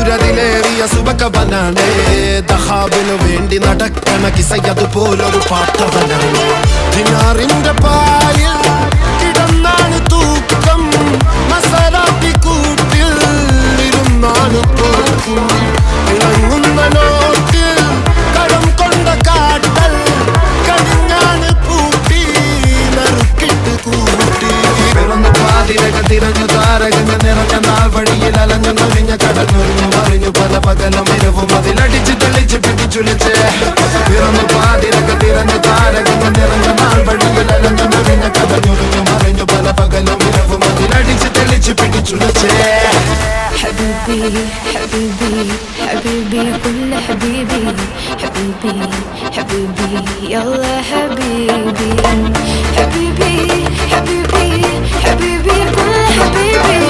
സൂര്യതിലേറിയ സുബകവനാണ് ദഹാബിനു വേണ്ടി നടക്കണ കിസയതുപോലൊരു പാട്ടവനാണ് ദിനാറിന്റെ പായിൽ കിടന്നാണ് തൂക്കം മസറാത്തി കൂട്ടിൽ ഇരുന്നാണ് തോക്കും ഇളങ്ങുന്ന നോട്ടിൽ കടം കൊണ്ട കാട്ടൽ കടിഞ്ഞാണ് പൂട്ടി നറുക്കിട്ട് കൂട്ടി പിറന്ന പാതിരക തിരഞ്ഞു താരകങ്ങൾ നിറഞ്ഞ നാൾ വഴിയിൽ അലഞ്ഞു നൊരിഞ്ഞ കടന്നുറിഞ്ഞു മറിഞ്ഞു പല പകലും ഇരവും അതിലടിച്ച് തെളിച്ച് പിടിച്ചുലിച്ച് പിറന്നു പാതിരക തിരഞ്ഞു താരകങ്ങൾ നിറഞ്ഞ നാൾ വഴിയിൽ അലഞ്ഞു നൊരിഞ്ഞ കടന്നുറിഞ്ഞു മറിഞ്ഞു പല പകലും ഇരവും അതിലടിച്ച് തെളിച്ച് പിടിച്ചുലിച്ച് حبيبي حبيبي حبيبي كل حبيبي حبيبي حبيبي يلا حبيبي حبيبي حبيبي حبيبي كل حبيبي